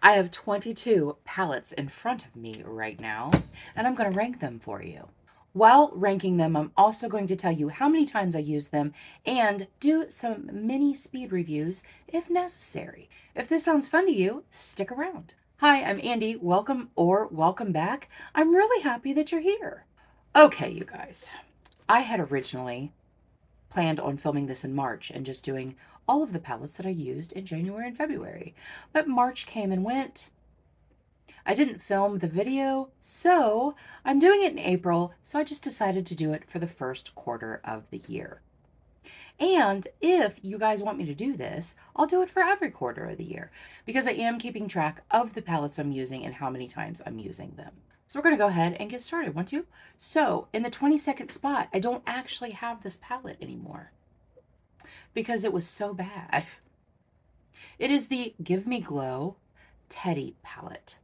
I have 22 palettes in front of me right now, and I'm going to rank them for you. While ranking them, I'm also going to tell you how many times I use them and do some mini speed reviews if necessary. If this sounds fun to you, stick around. Hi, I'm Andi. Welcome or welcome back. I'm really happy that you're here. Okay, you guys. I had originally planned on filming this in March and just doing all of the palettes that I used in January and February. But March came and went. I didn't film the video, so I'm doing it in April, so I just decided to do it for the first quarter of the year. And if you guys want me to do this, I'll do it for every quarter of the year because I am keeping track of the palettes I'm using and how many times I'm using them. So we're going to go ahead and get started, want to? So in the 22nd spot, I don't actually have this palette anymore because it was so bad. It is the Give Me Glow Teddy palette.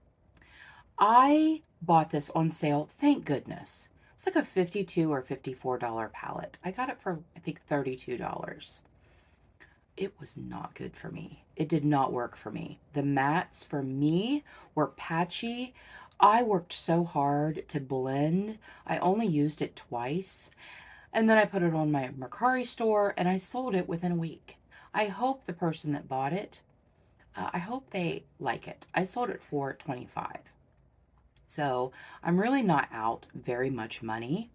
I bought this on sale, thank goodness. It's like a $52 or $54 palette. I got it for, I think, $32. It was not good for me. It did not work for me. The mattes for me were patchy. I worked so hard to blend. I only used it twice. And then I put it on my Mercari store and I sold it within a week. I hope the person that bought it, I hope they like it. I sold it for $25. So I'm really not out very much money.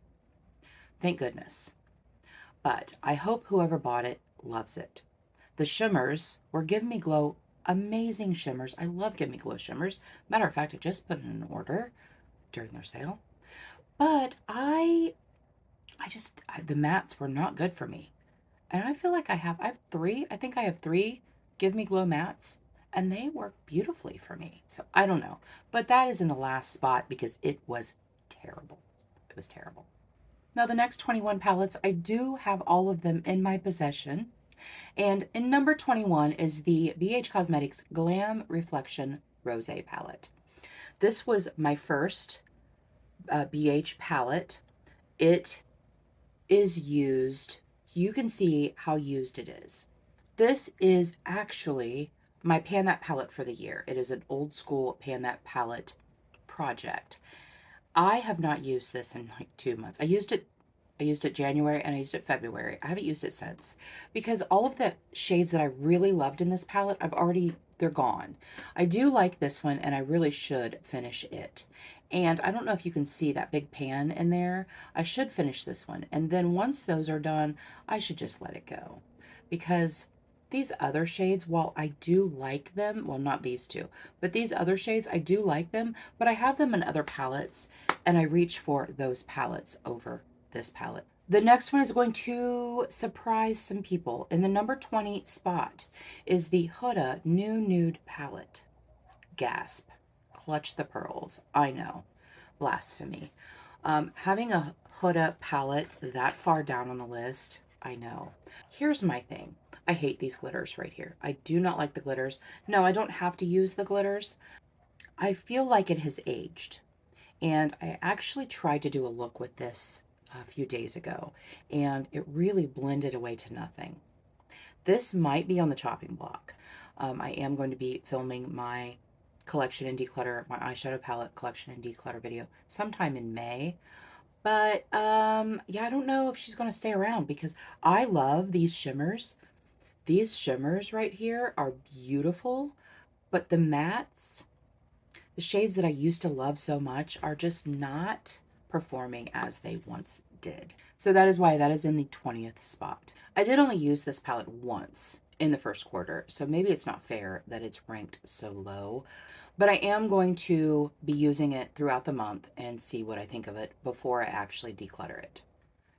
Thank goodness. But I hope whoever bought it loves it. The shimmers were Give Me Glow, amazing shimmers. I love Give Me Glow shimmers. Matter of fact, I just put in an order during their sale. But the mattes were not good for me. And I feel like I have three. I think I have three Give Me Glow mattes, and they work beautifully for me. So I don't know. But that is in the last spot because it was terrible. It was terrible. Now the next 21 palettes, I do have all of them in my possession. And in number 21 is the BH Cosmetics Glam Reflection Rosé palette. This was my first BH palette. It is used, so you can see how used it is. This is actually my Pan That palette for the year. It is an old school Pan That palette project. I have not used this in like 2 months. I used it January and I used it February. I haven't used it since because all of the shades that I really loved in this palette, they're gone. I do like this one and I really should finish it. And I don't know if you can see that big pan in there. I should finish this one. And then once those are done, I should just let it go. Because these other shades, while I do like them, well, not these two, but these other shades, I do like them, but I have them in other palettes and I reach for those palettes over this palette. The next one is going to surprise some people. In the number 20 spot is the Huda New Nude palette. Gasp. Clutch the pearls. I know. Blasphemy. Having a Huda palette that far down on the list, I know. Here's my thing. I hate these glitters right here. I do not like the glitters. No, I don't have to use the glitters. I feel like it has aged. And I actually tried to do a look with this a few days ago, and it really blended away to nothing. This might be on the chopping block. I am going to be filming my collection and declutter, my eyeshadow palette collection and declutter video sometime in May. But yeah, I don't know if she's going to stay around because I love these shimmers. These shimmers right here are beautiful, but the mattes, the shades that I used to love so much are just not performing as they once did. So that is why that is in the 20th spot. I did only use this palette once in the first quarter, so maybe it's not fair that it's ranked so low, but I am going to be using it throughout the month and see what I think of it before I actually declutter it.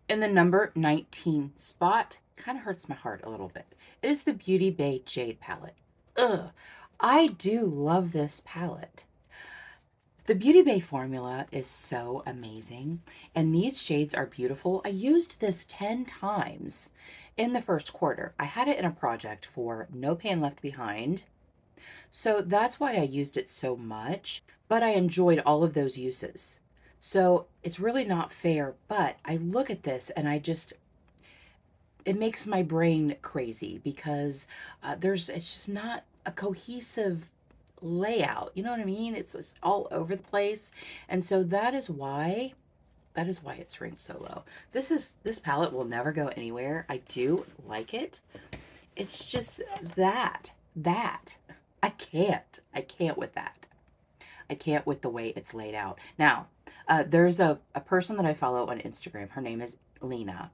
In the number 19 spot, kind of hurts my heart a little bit, it is the Beauty Bay Jade palette. Ugh, I do love this palette. The Beauty Bay formula is so amazing, and these shades are beautiful. I used this 10 times in the first quarter. I had it in a project for No Pan Left Behind, so that's why I used it so much, but I enjoyed all of those uses. So it's really not fair, but I look at this and it makes my brain crazy because it's just not a cohesive layout. You know what I mean? It's just all over the place. And so that is why it's ranked so low. This palette will never go anywhere. I do like it. It's just that I can't with that. I can't with the way it's laid out. Now, there's a person that I follow on Instagram. Her name is Lena,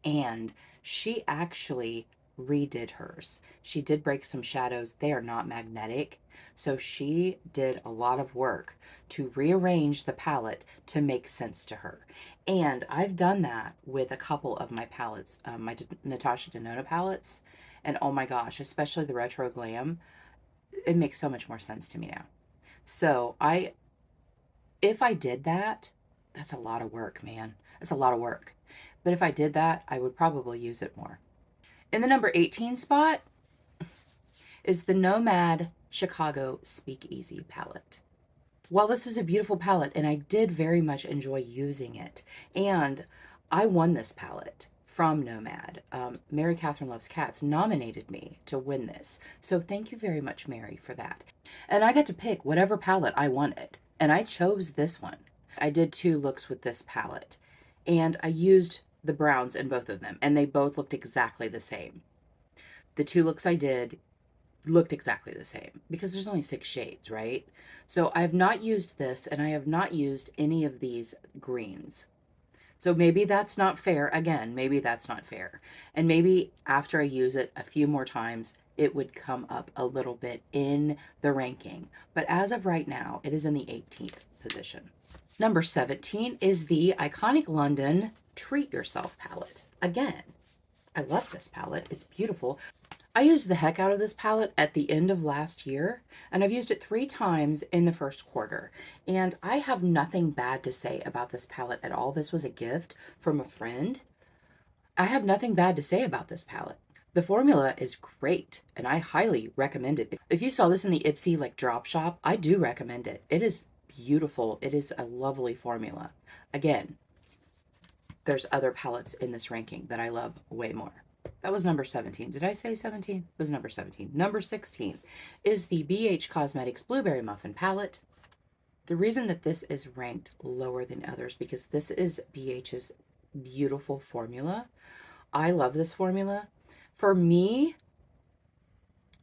and she actually redid hers. She did break some shadows. They are not magnetic. So she did a lot of work to rearrange the palette to make sense to her. And I've done that with a couple of my palettes, my Natasha Denona palettes. And oh my gosh, especially the Retro Glam, it makes so much more sense to me now. So if I did that, that's a lot of work, man. That's a lot of work. But if I did that, I would probably use it more. In the number 18 spot is the Nomad Chicago Speakeasy palette. While this is a beautiful palette, and I did very much enjoy using it, and I won this palette from Nomad. Mary Catherine Loves Cats nominated me to win this. So thank you very much, Mary, for that. And I got to pick whatever palette I wanted, and I chose this one. I did 2 looks with this palette, and I used the browns in both of them, and they both looked exactly the same. The 2 looks I did looked exactly the same because there's only 6 shades, right? So I have not used this, and I have not used any of these greens. So maybe that's not fair. Again, maybe that's not fair. And maybe after I use it a few more times, it would come up a little bit in the ranking. But as of right now, it is in the 18th position. Number 17 is the iconic London Treat Yourself palette. Again, I love this palette. It's beautiful. I used the heck out of this palette at the end of last year, and I've used it 3 times in the first quarter. And I have nothing bad to say about this palette at all. This was a gift from a friend. I have nothing bad to say about this palette. The formula is great, and I highly recommend it. If you saw this in the Ipsy like drop shop, I do recommend it. It is beautiful. It is a lovely formula. Again, there's other palettes in this ranking that I love way more. That was number 17. Did I say 17? It was number 17. Number 16 is the BH Cosmetics Blueberry Muffin palette. The reason that this is ranked lower than others because this is BH's beautiful formula. I love this formula. For me,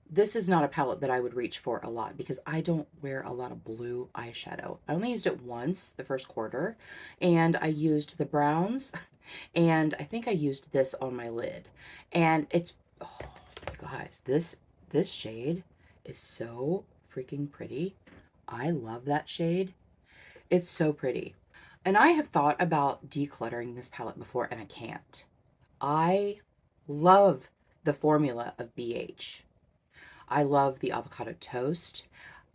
this is not a palette that I would reach for a lot because I don't wear a lot of blue eyeshadow. I only used it once the first quarter, and I used the browns, and I think I used this on my lid. And it's, oh, you guys, this shade is so freaking pretty. I love that shade. It's so pretty. And I have thought about decluttering this palette before, and I can't. I love the formula of BH. I love the avocado toast.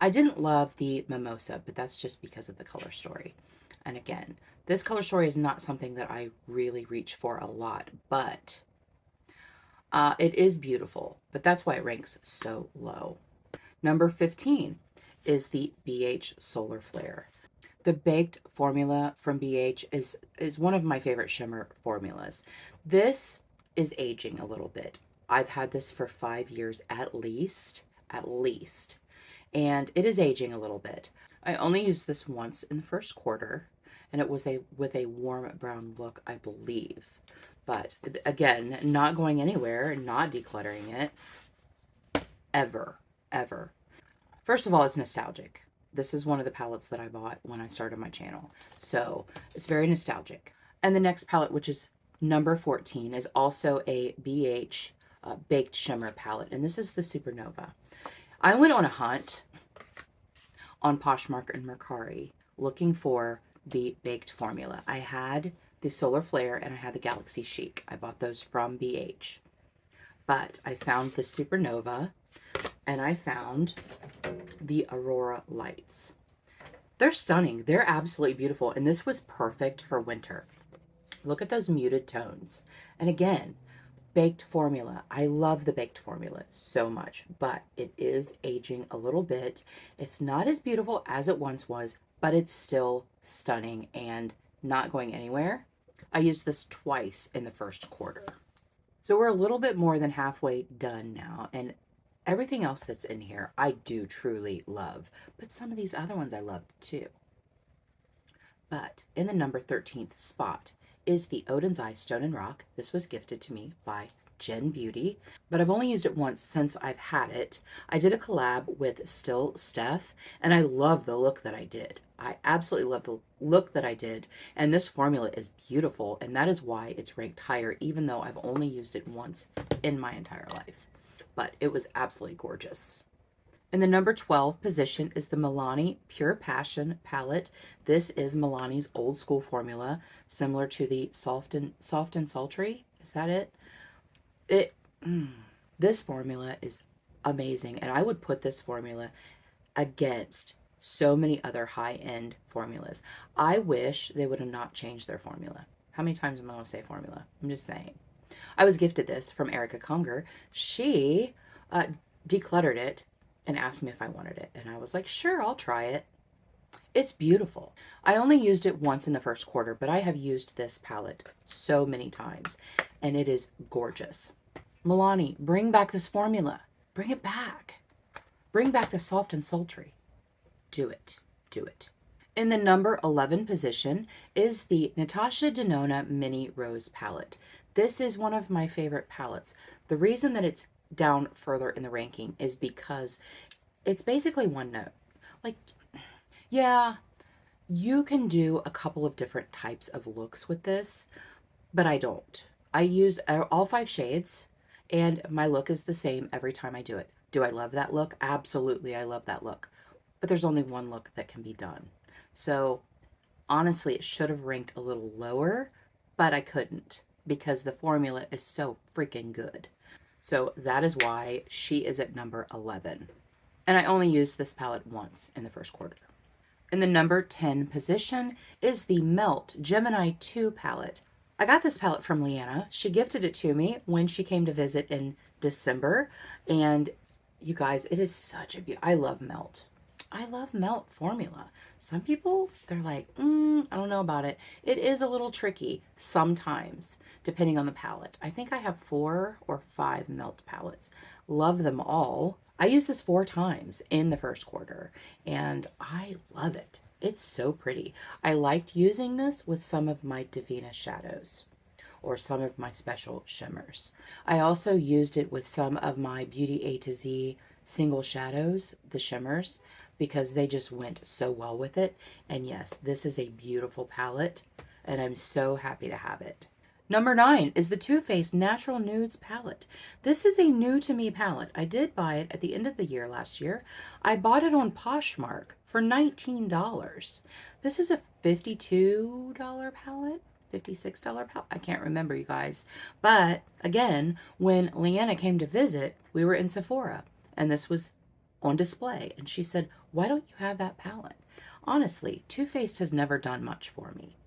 I didn't love the mimosa, but that's just because of the color story. And again, this color story is not something that I really reach for a lot, but it is beautiful. But that's why it ranks so low. Number 15 is the BH Solar Flare. The baked formula from BH is one of my favorite shimmer formulas. This is aging a little bit. I've had this for 5 years at least, and it is aging a little bit. I only used this once in the first quarter, and it was with a warm brown look, I believe. But again, not going anywhere, not decluttering it, ever, ever. First of all, it's nostalgic. This is one of the palettes that I bought when I started my channel. So it's very nostalgic. And the next palette, which is number 14, is also a BH baked shimmer palette. And this is the Supernova. I went on a hunt on Poshmark and Mercari looking for the baked formula. I had the Solar Flare and I had the Galaxy Chic. I bought those from BH. But I found the Supernova and I found the Aurora Lights. They're stunning. They're absolutely beautiful. And this was perfect for winter. Look at those muted tones. And again, baked formula. I love the baked formula so much, but it is aging a little bit. It's not as beautiful as it once was, but it's still stunning and not going anywhere. I used this twice in the first quarter. So we're a little bit more than halfway done now, and Everything else that's in here, I do truly love, but some of these other ones I loved too. But in the number 13th spot is the Odin's Eye Stone and Rock. This was gifted to me by Jen Beauty, but I've only used it once since I've had it. I did a collab with Still Steph, and I love the look that I did. I absolutely love the look that I did, and this formula is beautiful, and that is why it's ranked higher, even though I've only used it once in my entire life. But it was absolutely gorgeous. In the number 12 position is the Milani Pure Passion palette. This is Milani's old school formula, similar to the Soft and Sultry. Is that it? It This formula is amazing, and I would put this formula against so many other high-end formulas. I wish they would have not changed their formula. How many times am I going to say formula? I'm just saying. I was gifted this from Erica Conger. She decluttered it and asked me if I wanted it. And I was like, sure, I'll try it. It's beautiful. I only used it once in the first quarter, but I have used this palette so many times, and it is gorgeous. Milani, bring back this formula. Bring it back. Bring back the Soft and Sultry. Do it. Do it. In the number 11 position is the Natasha Denona Mini Rose palette. This is one of my favorite palettes. The reason that it's down further in the ranking is because it's basically one note. Like, yeah, you can do a couple of different types of looks with this, but I don't. I use all 5 shades, and my look is the same every time I do it. Do I love that look? Absolutely, I love that look. But there's only one look that can be done. So honestly, it should have ranked a little lower, but I couldn't because the formula is so freaking good. So that is why she is at number 11. And I only used this palette once in the first quarter. In the number 10 position is the Melt Gemini 2 palette. I got this palette from Leanna. She gifted it to me when she came to visit in December. And you guys, it is such a beauty. I love Melt. I love Melt formula. Some people, they're like, I don't know about it. It is a little tricky sometimes, depending on the palette. I think I have 4 or 5 Melt palettes. Love them all. I used this 4 times in the first quarter, and I love it. It's so pretty. I liked using this with some of my Devinah shadows or some of my special shimmers. I also used it with some of my Beauty A to Z single shadows, the shimmers, because they just went so well with it. And yes, this is a beautiful palette, and I'm so happy to have it. Number 9 is the Too Faced Natural Nudes palette. This is a new to me palette. I did buy it at the end of the year last year. I bought it on Poshmark for $19. This is a $52 palette. $56 palette. I can't remember, you guys. But again, when Leanna came to visit, we were in Sephora, and this was on display. And she said, why don't you have that palette? Honestly, Too Faced has never done much for me.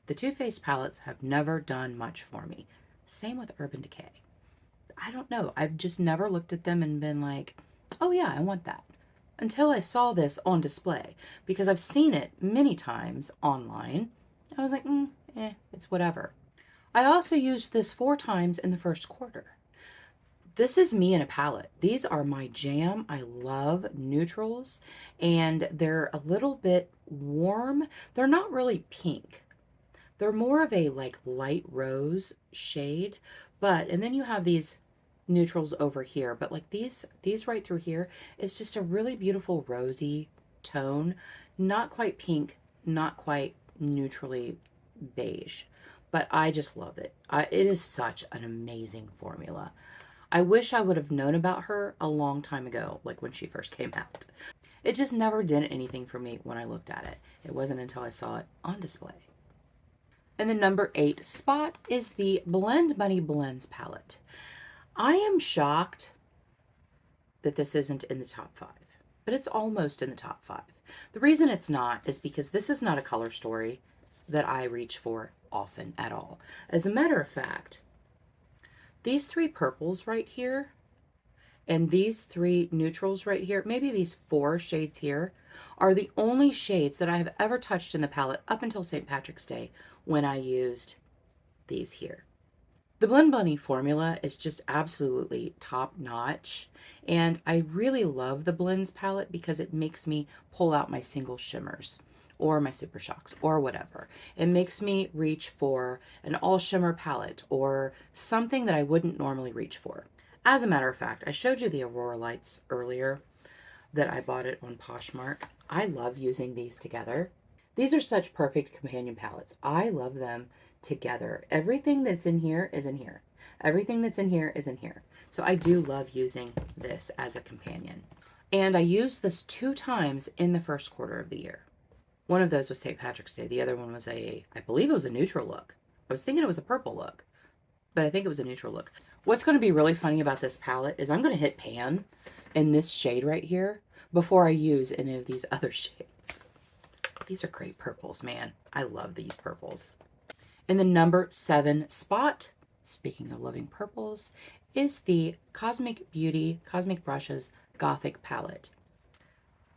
The Too Faced palettes have never done much for me. Same with Urban Decay. I don't know. I've just never looked at them and been like, oh yeah, I want that. Until I saw this on display, because I've seen it many times online. I was like, it's whatever. I also used this 4 times in the first quarter. This is me in a palette. These are my jam. I love neutrals, and they're a little bit warm. They're not really pink. They're more of a like light rose shade, and then you have these neutrals over here, but like these right through here is just a really beautiful rosy tone. Not quite pink, not quite neutrally beige, but I just love it. It is such an amazing formula. I wish I would have known about her a long time ago, like when she first came out. It just never did anything for me when I looked at it. It wasn't until I saw it on display. And the number 8 spot is the Blend Money Blends palette. I am shocked that this isn't in the top 5, but it's almost in the top 5. The reason it's not is because this is not a color story that I reach for often at all. As a matter of fact, these 3 purples right here and these 3 neutrals right here, maybe these 4 shades here, are the only shades that I have ever touched in the palette up until St. Patrick's Day when I used these here. The Blend Bunny formula is just absolutely top notch. And I really love the Blends palette because it makes me pull out my single shimmers or my super shocks or whatever. It makes me reach for an all shimmer palette or something that I wouldn't normally reach for. As a matter of fact, I showed you the Aurora lights earlier that I bought it on Poshmark. I love using these together. These are such perfect companion palettes. I love them together. Everything that's in here is in here. Everything that's in here is in here. So I do love using this as a companion. And I used this 2 times in the first quarter of the year. One of those was St. Patrick's Day. The other one was I believe it was a neutral look. I was thinking it was a purple look, but I think it was a neutral look. What's going to be really funny about this palette is I'm going to hit pan in this shade right here before I use any of these other shades. These are great purples, man. I love these purples. In the number 7 spot, speaking of loving purples, is the Cosmic Beauty Cosmic Brushes Gothic palette.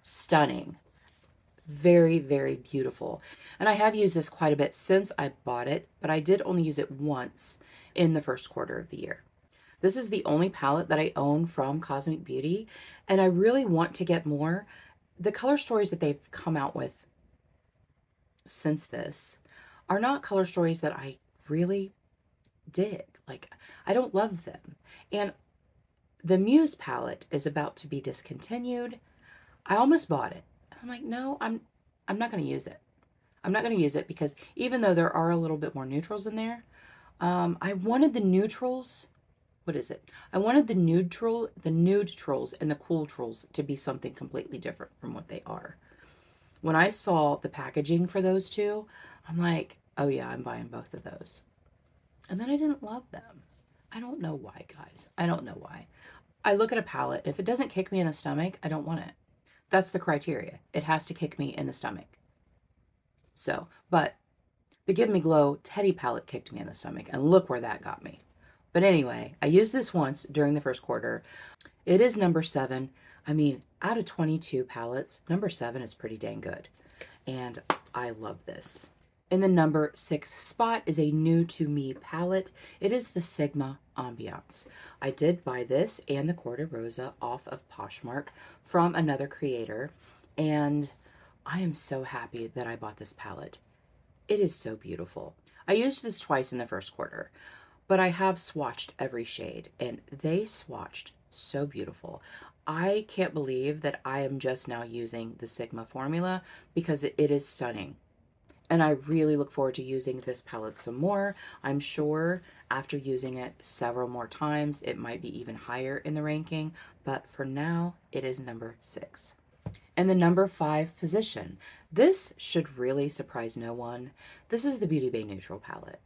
Stunning. Very, very beautiful. And I have used this quite a bit since I bought it, but I did only use it once in the first quarter of the year. This is the only palette that I own from Cosmic Beauty, and I really want to get more. The color stories that they've come out with since this are not color stories that I really dig. Like, I don't love them. And the Muse palette is about to be discontinued. I almost bought it. I'm like, no, I'm not going to use it. I'm not going to use it because even though there are a little bit more neutrals in there, I wanted the neutrals. What is it? I wanted the nude trolls and the cool trolls to be something completely different from what they are. When I saw the packaging for those two, I'm like, oh yeah, I'm buying both of those. And then I didn't love them. I don't know why, guys. I don't know why. I look at a palette. If it doesn't kick me in the stomach, I don't want it. That's the criteria. It has to kick me in the stomach. So, but the Give Me Glow Teddy palette kicked me in the stomach, and look where that got me. But anyway, I used this once during the first quarter. It is number 7. I mean, out of 22 palettes, number 7 is pretty dang good. And I love this. In the number 6 spot is a new to me palette. It is the Sigma Ambiance. I did buy this and the Corda Rosa off of Poshmark from another creator. And I am so happy that I bought this palette. It is so beautiful. I used this twice in the first quarter, but I have swatched every shade and they swatched so beautiful. I can't believe that I am just now using the Sigma formula because it is stunning. And I really look forward to using this palette some more. I'm sure after using it several more times, it might be even higher in the ranking, but for now, it is number 6. In the number 5 position, this should really surprise no one. This is the Beauty Bay Neutral palette.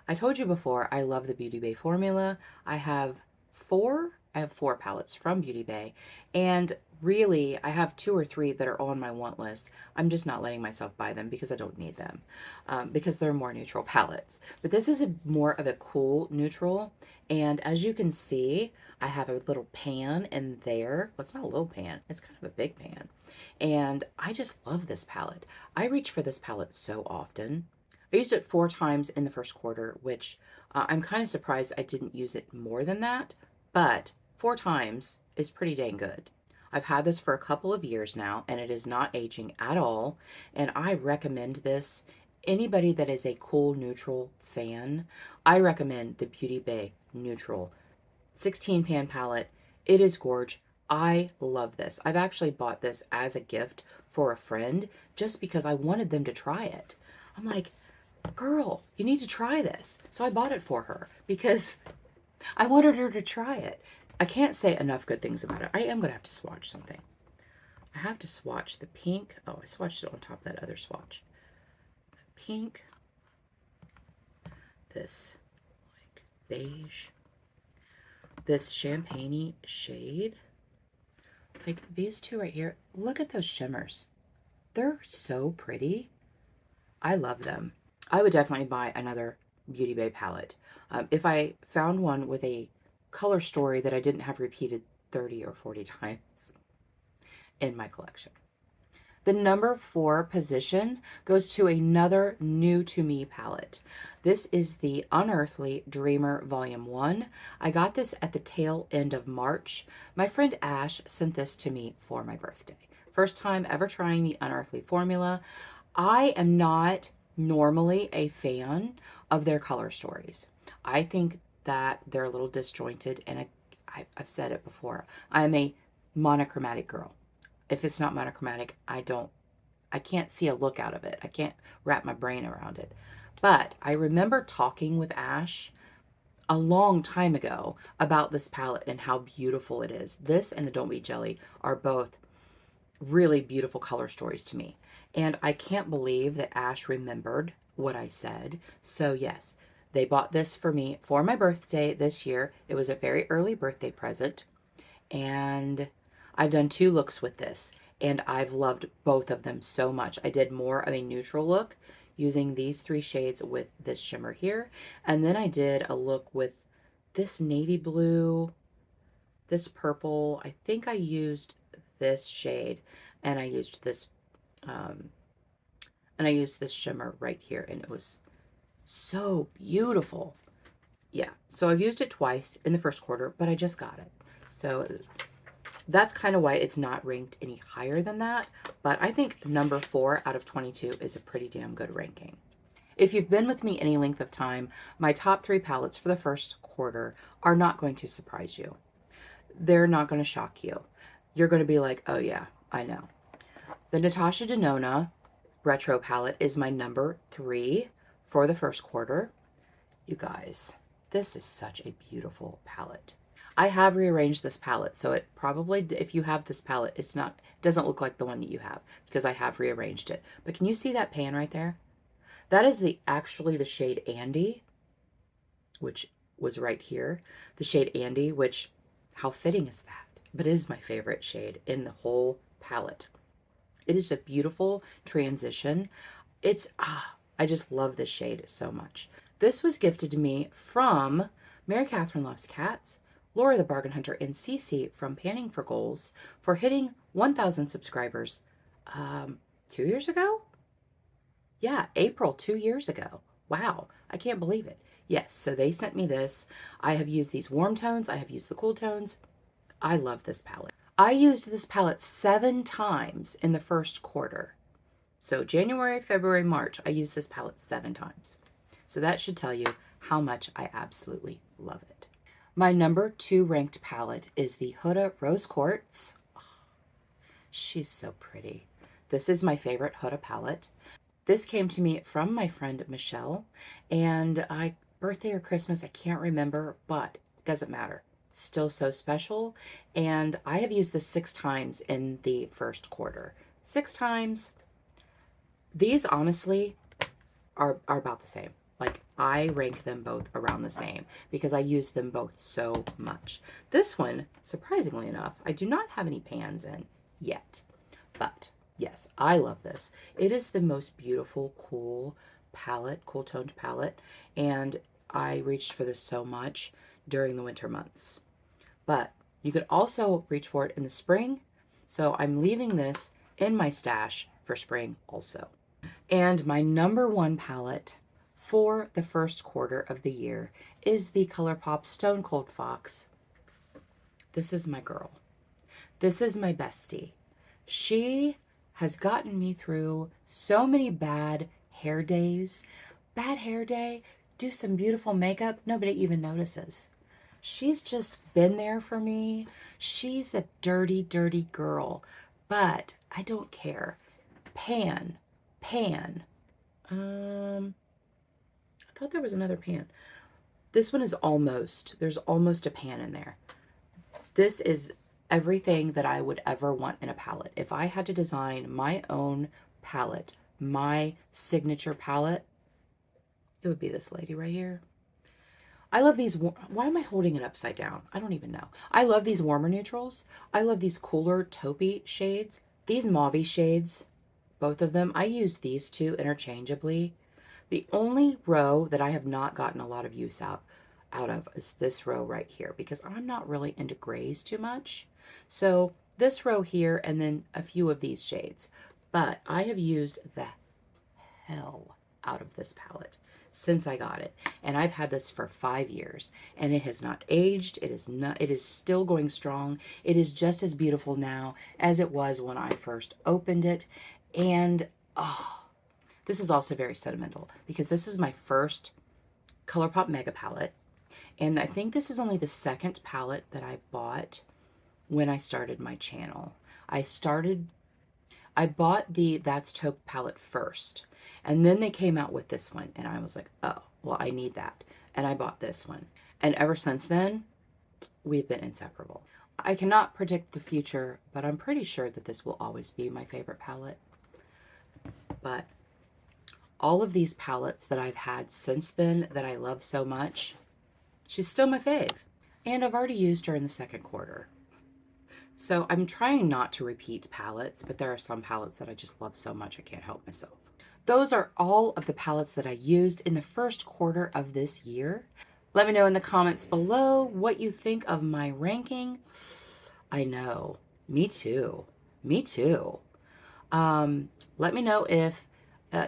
I told you before, I love the Beauty Bay formula. I have 4 palettes from Beauty Bay, and really I have 2 or 3 that are on my want list. I'm just not letting myself buy them because I don't need them, because they're more neutral palettes. But this is more of a cool neutral, and as you can see, I have a little pan in there. Well, it's not a little pan, it's kind of a big pan. And I just love this palette. I reach for this palette so often. I used it 4 times in the first quarter, which I'm kind of surprised I didn't use it more than that, but 4 times is pretty dang good. I've had this for a couple of years now, and it is not aging at all, and I recommend this. Anybody that is a cool neutral fan, I recommend the Beauty Bay Neutral 16 pan palette. It is gorge. I love this. I've actually bought this as a gift for a friend just because I wanted them to try it. I'm like, girl, you need to try this. So I bought it for her because I wanted her to try it. I can't say enough good things about it. I am going to have to swatch something. I have to swatch the pink. Oh, I swatched it on top of that other swatch. The pink. This like beige. This champagne shade. Like these 2 right here. Look at those shimmers. They're so pretty. I love them. I would definitely buy another Beauty Bay palette. If I found one with a color story that I didn't have repeated 30 or 40 times in my collection. The number 4 position goes to another new to me palette. This is the Unearthly Dreamer Volume 1. I got this at the tail end of March. My friend Ash sent this to me for my birthday. First time ever trying the Unearthly formula. I am not normally a fan of their color stories. I think that they're a little disjointed, and I've said it before. I'm a monochromatic girl. If it's not monochromatic, I can't see a look out of it. I can't wrap my brain around it. But I remember talking with Ash a long time ago about this palette and how beautiful it is. This and the Don't Be Jelly are both really beautiful color stories to me. And I can't believe that Ash remembered what I said. So, yes, they bought this for me for my birthday this year. It was a very early birthday present. And I've done 2 looks with this, and I've loved both of them so much. I did more of a neutral look using these 3 shades with this shimmer here. And then I did a look with this navy blue, this purple. I think I used this shade, and I used this um, shimmer right here, and it was so beautiful. Yeah, so I've used it twice in the first quarter, but I just got it. So that's kind of why it's not ranked any higher than that. But I think number 4 out of 22 is a pretty damn good ranking. If you've been with me any length of time, my top 3 palettes for the first quarter are not going to surprise you. They're not going to shock you. You're going to be like, oh yeah, I know. The Natasha Denona Retro palette is my number 3 for the first quarter. You guys, this is such a beautiful palette. I have rearranged this palette, so it probably, if you have this palette, it doesn't look like the one that you have because I have rearranged it. But can you see that pan right there? That is actually the shade Andi, which was right here. The shade Andi, which, how fitting is that? But it is my favorite shade in the whole palette. It is a beautiful transition. I just love this shade so much. This was gifted to me from Mary Catherine Loves Cats, Laura the Bargain Hunter, and Cece from Panning for Goals for hitting 1,000 subscribers 2 years ago? Yeah, April 2 years ago. Wow, I can't believe it. Yes, so they sent me this. I have used these warm tones. I have used the cool tones. I love this palette. I used this palette 7 times in the first quarter. So January, February, March, I used this palette 7 times. So that should tell you how much I absolutely love it. My number 2 ranked palette is the Huda Rose Quartz. Oh, she's so pretty. This is my favorite Huda palette. This came to me from my friend Michelle, and birthday or Christmas, I can't remember, but it doesn't matter. Still so special, and I have used this 6 times in the first quarter. 6 times. These honestly are about the same. Like, I rank them both around the same because I use them both so much. This one, surprisingly enough, I do not have any pans in yet, but yes, I love this. It is the most beautiful, cool toned palette, and I reached for this so much during the winter months. But you could also reach for it in the spring, so I'm leaving this in my stash for spring also. And my number 1 palette for the first quarter of the year is the ColourPop Stone Cold Fox. This is my girl. This is my bestie. She has gotten me through so many bad hair days. Bad hair day, do some beautiful makeup, nobody even notices. She's just been there for me. She's a dirty, dirty girl, but I don't care. Pan. I thought there was another pan. This one is there's almost a pan in there. This is everything that I would ever want in a palette. If I had to design my own palette, my signature palette, it would be this lady right here. I love these. Why am I holding it upside down? I don't even know. I love these warmer neutrals. I love these cooler taupey shades. These mauve shades, both of them, I use these 2 interchangeably. The only row that I have not gotten a lot of use out of is this row right here because I'm not really into grays too much. So this row here and then a few of these shades. But I have used the hell out of this palette since I got it. And I've had this for 5 years and it has not aged. It is still going strong. It is just as beautiful now as it was when I first opened it. And oh, this is also very sentimental because this is my first ColourPop Mega palette. And I think this is only the second palette that I bought when I started my channel. I bought the That's Taupe palette first, and then they came out with this one, and I was like, oh, well, I need that. And I bought this one. And ever since then, we've been inseparable. I cannot predict the future, but I'm pretty sure that this will always be my favorite palette. But all of these palettes that I've had since then that I love so much, she's still my fave. And I've already used her in the second quarter. So I'm trying not to repeat palettes, but there are some palettes that I just love so much I can't help myself. Those are all of the palettes that I used in the first quarter of this year. Let me know in the comments below what you think of my ranking. I know, me too. Me too. Let me know if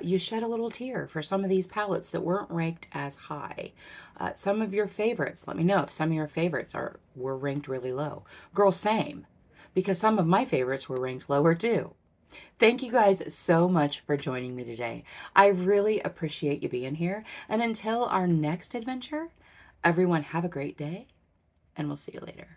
you shed a little tear for some of these palettes that weren't ranked as high. Some of your favorites, let me know if some of your favorites were ranked really low. Girl, same. Because some of my favorites were ranked lower too. Thank you guys so much for joining me today. I really appreciate you being here. And until our next adventure, everyone have a great day, and we'll see you later.